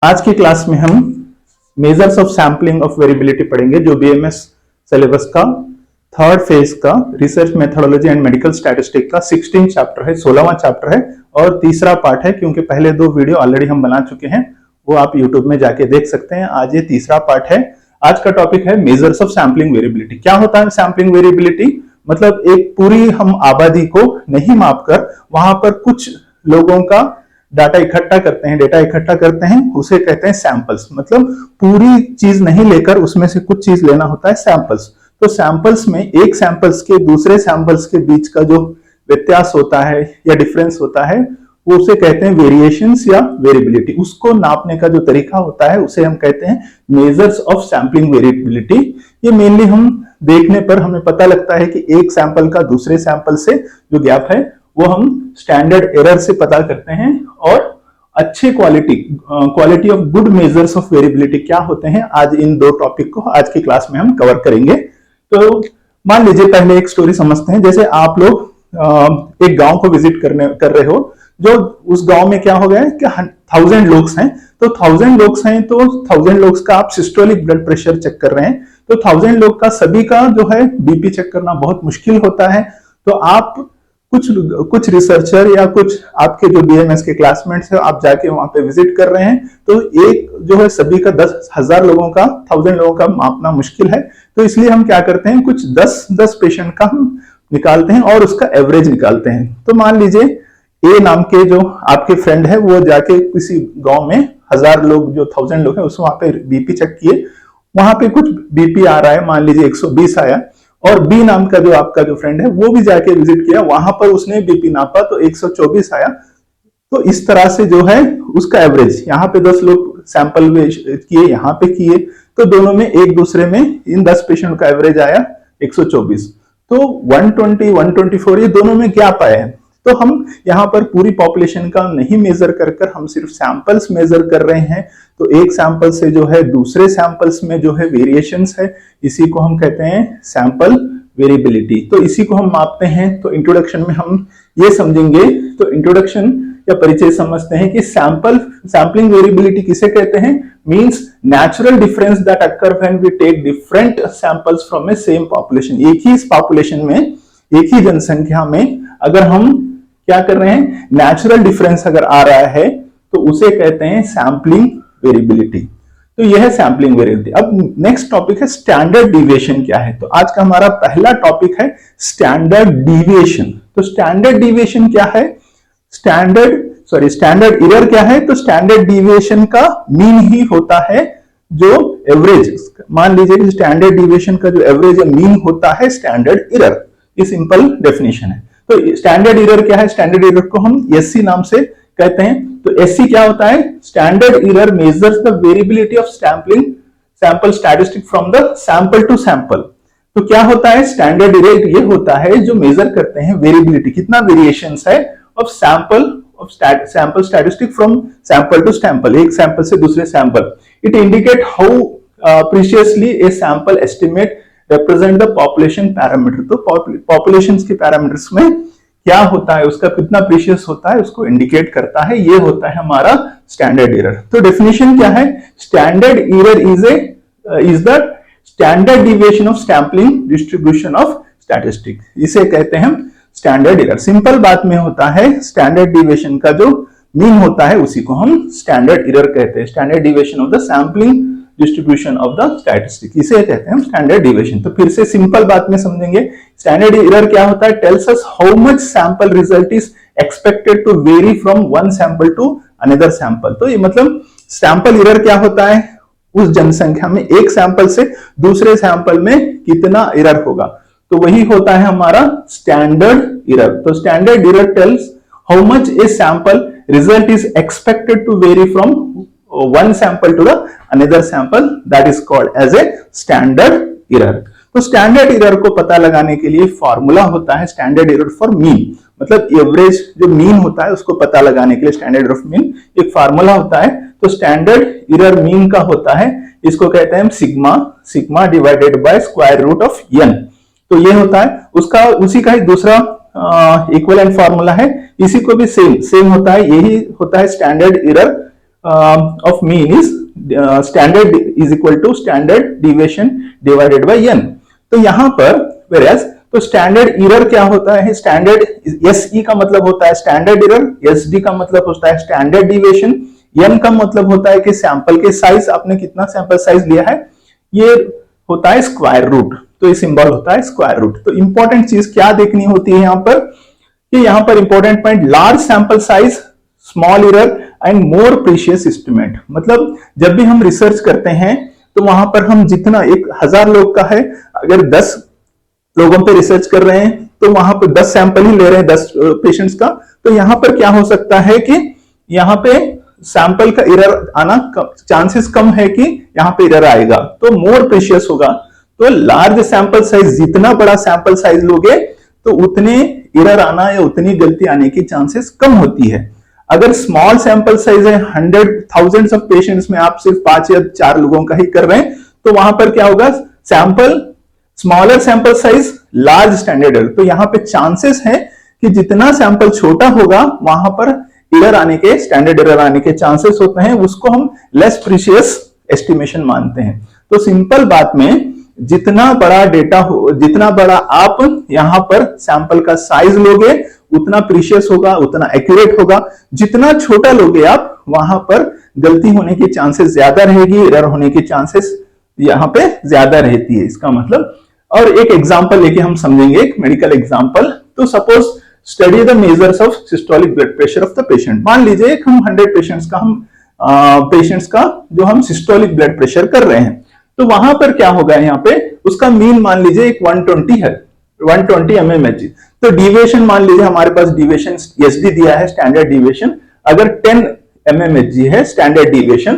आज की क्लास में हम measures of sampling of variability पढ़ेंगे, जो बीएमएस सिलेबस का थर्ड फेज का research methodology and medical statistic का 16 चैप्टर है, 16वां चैप्टर है और तीसरा पार्ट है, क्योंकि पहले दो वीडियो ऑलरेडी हम बना चुके हैं, वो आप यूट्यूब में जाके देख सकते हैं। आज ये तीसरा पार्ट है। आज का टॉपिक है मेजर्स ऑफ सैम्पलिंग वेरिएबिलिटी। क्या होता है सैम्पलिंग वेरिएबिलिटी? मतलब एक पूरी हम आबादी को नहीं मापकर वहां पर कुछ लोगों का डाटा इकट्ठा करते हैं, उसे कहते हैं सैंपल्स। मतलब पूरी चीज नहीं लेकर उसमें से कुछ चीज लेना होता है सैंपल्स। तो सैंपल्स में एक सैंपल्स के दूसरे सैंपल्स के बीच का जो व्यत्यास होता है या डिफरेंस होता है, वो उसे कहते हैं वेरिएशंस या वेरिएबिलिटी। उसको नापने का जो तरीका होता है उसे हम कहते हैं मेजर्स ऑफ सैम्पलिंग वेरिएबिलिटी। ये मेनली हम देखने पर हमें पता लगता है कि एक सैंपल का दूसरे सैंपल से जो गैप है वो हम स्टैंडर्ड एरर से पता करते हैं। और अच्छे quality of good measures of variability क्या होते हैं, आज इन दो टॉपिक को आज की क्लास में हम कवर करेंगे। तो मान लीजिए पहले एक स्टोरी समझते हैं। जैसे आप लोग एक गांव को विजिट कर रहे हो, जो उस गांव में क्या हो गया है कि 1000 लोग हैं। तो 1000 लोग हैं तो 1000 लोग का आप सिस्टोलिक ब्लड प्रेशर चेक कर रहे हैं। तो 1000 लोग का सभी का जो है बीपी चेक करना बहुत मुश्किल होता है। तो आप कुछ रिसर्चर या कुछ आपके जो बीएमएस के क्लासमेट्स है, आप जाके वहां पे विजिट कर रहे हैं। तो एक जो है सभी का 10,000 लोगों का 1000 लोगों का मापना मुश्किल है। तो इसलिए हम क्या करते हैं, कुछ 10 पेशेंट का हम निकालते हैं और उसका एवरेज निकालते हैं। तो मान लीजिए ए नाम के जो आपके फ्रेंड है, वो जाके किसी गांव में 1000 लोग जो 1000 लोग है, उसको वहां पे बीपी चेक किए। वहां पे कुछ बीपी आ रहा है, मान लीजिए 120 आया। और बी नाम का जो आपका जो फ्रेंड है वो भी जाके विजिट किया, वहां पर उसने बीपी नापा तो 124 आया। तो इस तरह से जो है उसका एवरेज, यहाँ पे 10 लोग सैंपल किए, यहाँ पे किए, तो दोनों में एक दूसरे में इन 10 पेशेंट का एवरेज आया 124। तो 120, 124 ये दोनों में गैप आया है। तो हम यहाँ पर पूरी पॉपुलेशन का नहीं मेजर कर हम सिर्फ सैंपल्स मेजर कर रहे हैं। तो एक सैंपल से जो है दूसरे सैंपल्स में जो है वेरिएशंस है, इसी को हम कहते हैं सैंपल वेरिएबिलिटी। तो इसी को हम मापते हैं। तो इंट्रोडक्शन में हम ये समझेंगे। तो इंट्रोडक्शन या परिचय समझते हैं कि सैंपलिंग वेरिएबिलिटी किसे कहते हैं? Means natural difference that occur when we take different samples from a same population. एक ही इस पॉपुलेशन में, एक ही जनसंख्या में अगर हम क्या कर रहे हैं, नेचुरल डिफरेंस अगर आ रहा है तो उसे कहते हैं सैंपलिंग वेरिएबिलिटी। तो यह है सैंपलिंग वेरिएबिलिटी। अब नेक्स्ट टॉपिक है स्टैंडर्ड डिविएशन क्या है। तो आज का हमारा पहला टॉपिक है स्टैंडर्ड डिविएशन। तो स्टैंडर्ड डिविएशन क्या है? स्टैंडर्ड एरर क्या है? तो स्टैंडर्ड डिविएशन का मीन ही होता है जो एवरेज। मान लीजिए कि स्टैंडर्ड डिविएशन का जो एवरेज या मीन होता है स्टैंडर्ड एरर। ये सिंपल डेफिनेशन है। तो स्टैंडर्ड एरर क्या है? स्टैंडर्ड एरर को हम एससी नाम से कहते हैं। तो एससी क्या होता है? Standard error measures the variability of sample statistic from the sample to sample. तो क्या होता है स्टैंडर्ड एरर? ये होता है जो मेजर करते हैं वेरिएबिलिटी, कितना वेरिएशंस है of sample statistic from sample to sample, एक सैंपल से दूसरे sample. It indicate how precisely a sample estimate represent the population parameter. तो पॉपुलेशन के पैरामीटर्स में क्या होता है, उसका कितना प्रीशियस होता है, उसको इंडिकेट करता है। ये होता है हमारा स्टैंडर्ड एरर। तो डेफिनेशन क्या है? Standard error is the standard deviation of sampling distribution of statistic. इसे कहते हैं हम स्टैंडर्ड एरर। सिंपल बात में होता है स्टैंडर्ड डिविएशन का जो मीन होता है उसी को हम स्टैंडर्ड एरर कहते हैं। Standard deviation of the sampling distribution of the statistic, इसे कहते हैं स्टैंडर्ड डिविएशन। तो फिर से सिंपल बात में समझेंगे। स्टैंडर्ड एरर क्या होता है? Tells us how much sample result is expected to vary from one sample to another sample. तो ये मतलब सैंपल एरर क्या होता है? उस जनसंख्या में एक सैंपल से दूसरे सैंपल में कितना एरर होगा, तो वही होता है हमारा स्टैंडर्ड एरर। तो standard error tells how much a sample result is expected to vary from one sample to the another sample, that is called as a standard error। तो स्टैंडर्ड एरर को पता लगाने के लिए फॉर्मूला होता है standard error for mean. मतलब average जो मीन होता है उसको पता लगाने के लिए स्टैंडर्ड एरर ऑफ मीन एक फॉर्मूला होता है। तो स्टैंडर्ड एरर मीन का होता है, इसको कहते हैं sigma divided by square root of n। तो ये होता है उसका, उसी का ही दूसरा इक्विवेलेंट फॉर्मूला है। इसी को भी सेम होता है, यही होता है standard error of mean is standard is equal to standard deviation divided by n। तो यहां पर whereas तो स्टैंडर्ड एरर क्या होता है, स्टैंडर्ड एसई का मतलब होता है स्टैंडर्ड एरर, एसडी का मतलब होता है स्टैंडर्ड डिविएशन, एन का मतलब होता है कि सैंपल के साइज, आपने कितना सैंपल साइज लिया है, ये होता है स्क्वायर रूट, तो ये सिंबल होता है स्क्वायर रूट। तो इंपॉर्टेंट चीज क्या देखनी होती है यहाँ पर कि यहाँ पर important point large sample size, small error and more precious estimate. मतलब जब भी हम रिसर्च करते हैं तो वहां पर हम जितना 1000 लोग का है, अगर 10 लोगों पे रिसर्च कर रहे हैं तो वहां पर 10 सैंपल ही ले रहे हैं 10 पेशेंट्स का, तो यहां पर क्या हो सकता है कि यहाँ पे सैंपल का एरर आना चांसेस कम है कि यहाँ पे एरर आएगा, तो मोर प्रीशियस होगा। तो लार्ज सैंपल साइज, जितना बड़ा सैंपल साइज लोगे तो उतने एरर आना या उतनी गलती आने की चांसेस कम होती है। अगर स्मॉल सैंपल साइज है, 100,000 ऑफ पेशेंट्स में आप सिर्फ 5 या 4 लोगों का ही कर रहे हैं, तो वहां पर क्या होगा, sample smaller sample size large standard error. तो यहां पे चांसेस है कि जितना सैंपल छोटा होगा वहां पर एरर आने के, स्टैंडर्ड एरर आने के चांसेस होते हैं, उसको हम लेस प्रीशियस एस्टिमेशन मानते हैं। तो सिंपल बात में जितना बड़ा डेटा हो, जितना बड़ा आप यहां पर सैंपल का साइज लोगे उतना प्रीशियस होगा, उतना एक्यूरेट होगा। जितना छोटा लोगे आप वहां पर गलती होने की चांसेस ज्यादा रहेगी, एरर होने की चांसेस यहां पे ज्यादा रहती है, इसका मतलब। और एक एग्जांपल लेके हम समझेंगे, एक मेडिकल एग्जांपल। तो suppose study the measures of systolic blood pressure of the patient. मान लीजिए हम 100 पेशेंट्स का जो हम सिस्टोलिक ब्लड प्रेशर कर रहे हैं, तो वहां पर क्या होगा, यहाँ पे उसका मीन मान लीजिए एक 120 है, 120 mmHg। तो डिविएशन मान लीजिए हमारे पास डिविएशन एसडी दिया है, स्टैंडर्ड डिविएशन अगर 10 mmHg है स्टैंडर्ड डिविएशन,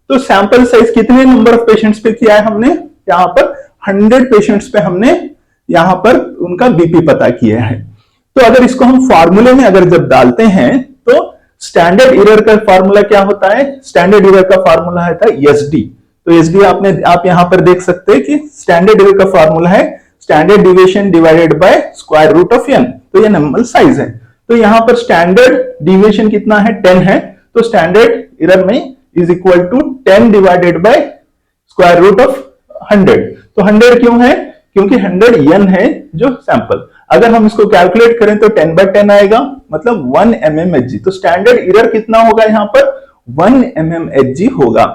तो सैंपल साइज कितने नंबर ऑफ पेशेंट्स पे किया है हमने, यहाँ पर 100 पेशेंट्स पे हमने यहाँ पर उनका बीपी पता किया है। तो अगर इसको हम फॉर्मूले में अगर जब डालते हैं तो स्टैंडर्ड एरर का फॉर्मूला क्या होता है, स्टैंडर्ड एरर का फॉर्मूला है एसडी। तो एसडी आप यहां पर देख सकते हैं कि स्टैंडर्ड एरर का फॉर्मूला है standard deviation divided by square root of N. तो ये नंबर साइज है। तो यहां पर स्टैंडर्ड डिविएशन कितना है, 10 है, तो स्टैंडर्ड एरर में is equal to 10 divided by square root of 100। तो 100 क्यों है, क्योंकि 100 एन है जो सैंपल। अगर हम इसको कैलकुलेट करें तो 10/10 आएगा, मतलब 1 mmHg। तो स्टैंडर्ड एरर कितना होगा यहाँ पर, 1 mmHg होगा।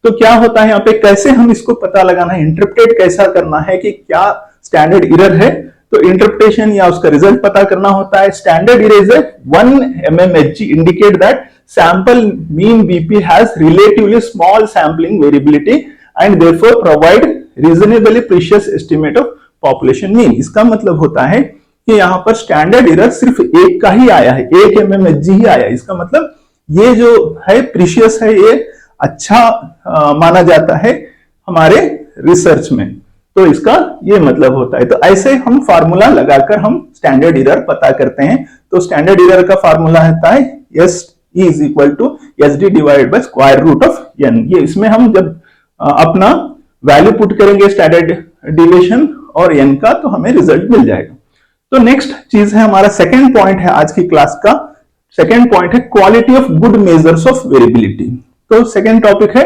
तो क्या होता है यहाँ पे, कैसे हम इसको पता लगाना है, इंटरप्रेट कैसा करना है कि क्या स्टैंडर्ड एरर है, तो इंटरप्रिटेशन या उसका रिजल्ट पता करना होता है। Standard error 1 mmHg indicate that sample mean BP has relatively small sampling variability and therefore provide reasonably precious estimate of population mean. इसका मतलब होता है कि यहाँ पर स्टैंडर्ड एरर सिर्फ एक का ही आया है, 1 mmHg ही आया है। इसका मतलब ये जो है प्रीशियस है, ये अच्छा माना जाता है हमारे रिसर्च में। तो इसका ये मतलब होता है। तो ऐसे हम फार्मूला लगाकर हम स्टैंडर्ड एरर पता करते हैं। तो स्टैंडर्ड एरर का फार्मूला होता है S E is equal to S D divided by square root of N. ये इसमें हम जब अपना वैल्यू पुट करेंगे स्टैंडर्ड डिविएशन और एन का, तो हमें रिजल्ट मिल जाएगा। तो नेक्स्ट चीज है हमारा सेकेंड पॉइंट है आज की क्लास का। सेकेंड पॉइंट है quality of good measures of variability. तो सेकेंड टॉपिक है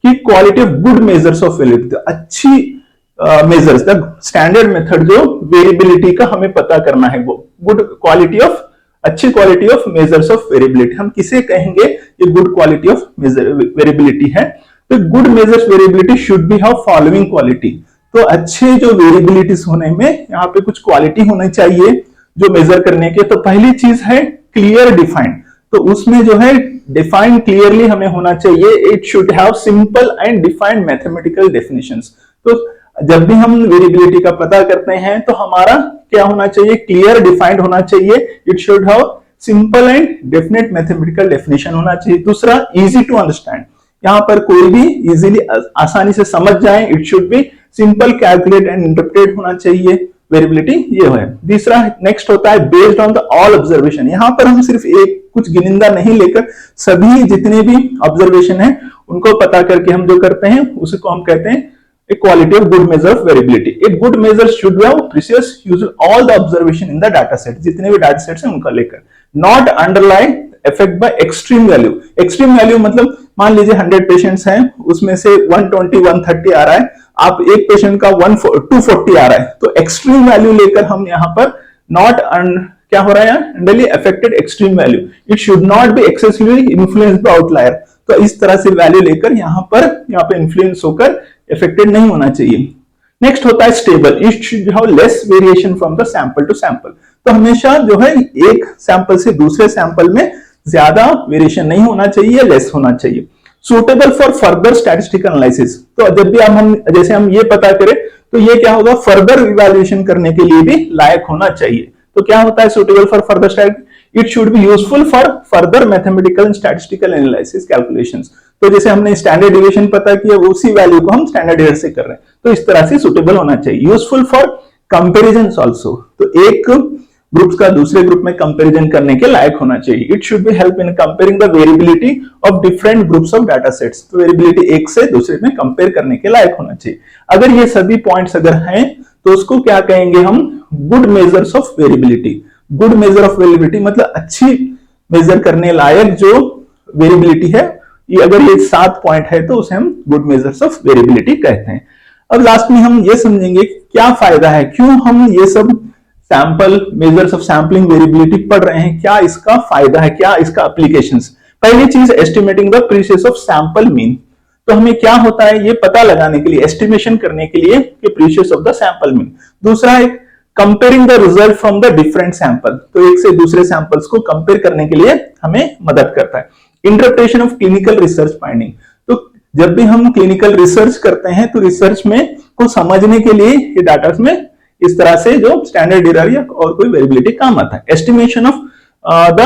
कि quality of good measures of variability, अच्छी मेजर्स, द स्टैंडर्ड मेथड जो वेरिएबिलिटी का हमें पता करना है, वो गुड क्वालिटी ऑफ, अच्छी quality of measures of variability. हम किसे कहेंगे ये गुड क्वालिटी ऑफ वेरिएबिलिटी है। तो good measures variability should be have following quality. तो अच्छे जो वेरिएबिलिटीज होने में यहाँ पे कुछ क्वालिटी होनी चाहिए जो मेजर करने के। तो पहली चीज है क्लियर डिफाइंड। तो उसमें जो है डिफाइन क्लियरली हमें होना चाहिए। It should have simple and defined mathematical definitions. तो जब भी हम वेरिएबिलिटी का पता करते हैं तो हमारा क्या होना चाहिए, क्लियर डिफाइंड होना चाहिए। It should have simple and definite mathematical definition होना चाहिए। दूसरा इजी टू अंडरस्टैंड, यहाँ पर कोई भी इजीली आसानी से समझ जाए। It should be simple, calculate and interpret होना चाहिए वेरिएबिलिटी, ये है। तीसरा नेक्स्ट होता है based on the all observation. यहाँ पर हम सिर्फ एक कुछ गिनिंदा नहीं लेकर सभी जितने भी ऑब्जर्वेशन है उनको पता करके हम जो करते हैं उसको हम कहते हैं a quality of good measure of variability. A good measure should have precious use all the observation in the data set. जितने भी data sets हैं उनका लेकर, not underlie affect by extreme value. Extreme value मतलब मान लीजिए 100 patients हैं, उसमें से 120 130 आ रहा है, आप एक पेशेंट का 240 आ रहा है, तो एक्सट्रीम वैल्यू लेकर हम यहाँ पर नॉट क्या हो रहा है, unduly affected extreme value, it should not be excessively influenced by outlier. तो इस तरह से वैल्यू लेकर यहाँ पे इन्फ्लुएंस होकर अफेक्टेड नहीं होना चाहिए। नेक्स्ट होता है stable, it should have less variation from the sample to sample. तो हमेशा जो है एक सैंपल से दूसरे सैंपल में ज्यादा वेरिएशन नहीं होना चाहिए, लेस होना चाहिए। Suitable for further statistical analysis, तो जब भी हम जैसे हम ये पता करें तो ये क्या होगा, फर्दर इवैल्यूएशन करने के लिए भी लायक होना चाहिए। तो क्या होता है suitable for further statistical, it should be useful for further mathematical and statistical analysis calculations. तो जैसे हमने स्टैंडर्ड डिविएशन पता किया, उसी वैल्यू को हम स्टैंडर्ड एरर से कर रहे हैं, तो इस तरह से सुटेबल होना चाहिए। यूजफुल फॉर कंपैरिजन आल्सो, तो एक ग्रुप्स का दूसरे ग्रुप में कंपैरिजन करने के लायक होना चाहिए। It should be help in comparing the variability of different groups of data sets, तो वेरिएबिलिटी एक से दूसरे में कंपेयर करने के लायक होना चाहिए। अगर ये सभी पॉइंट्स अगर हैं तो उसको क्या कहेंगे हम, good measures of variability. Good measure of variability मतलब अच्छी मेजर करने लायक जो वेरिएबिलिटी है, ये अगर ये 7 पॉइंट है तो उसे हम गुड मेजर्स ऑफ वेरिएबिलिटी कहते हैं। अब लास्ट में हम ये समझेंगे क्या फायदा है, क्यों हम ये सब sample measures of sampling variability पढ़ रहे हैं, क्या इसका फायदा है, क्या इसका एप्लीकेशंस। पहली चीज estimating the precious of sample mean, तो हमें क्या होता है ये पता लगाने के लिए, एस्टिमेशन करने के लिए कि precious of the sample mean. दूसरा एक comparing the result from the different sample, तो एक से दूसरे सैंपल्स को कंपेयर करने के लिए हमें मदद करता है। Interpretation of clinical research finding, तो जब भी हम क्लिनिकल रिसर्च करते हैं तो रिसर्च में को समझने के लिए ये डाटा में इस तरह से जो स्टैंडर्ड एरर या और कोई वेरिएबिलिटी काम आता है। Estimation of the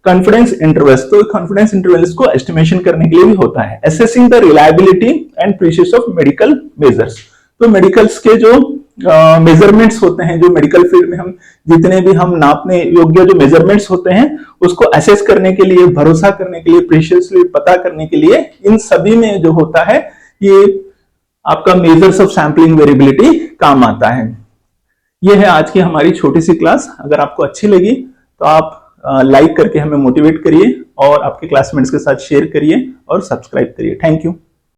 confidence intervals, तो कॉन्फिडेंस इंटरवल्स को एस्टिमेशन करने के लिए भी होता है। Assessing the reliability and precious of medical measures, तो मेडिकल्स के जो मेजरमेंट्स होते हैं, जो मेडिकल फील्ड में हम जितने भी हम नापने योग्य जो मेजरमेंट्स होते हैं उसको असेस करने के लिए, भरोसा करने के लिए, प्रीशियसली पता करने के लिए, इन सभी में जो होता है ये आपका मेजर्स ऑफ सैंपलिंग वेरिएबिलिटी काम आता है। ये है आज की हमारी छोटी सी क्लास। अगर आपको अच्छी लगी तो आप लाइक करके हमें मोटिवेट करिए और आपके क्लासमेट्स के साथ शेयर करिए और सब्सक्राइब करिए। Thank you.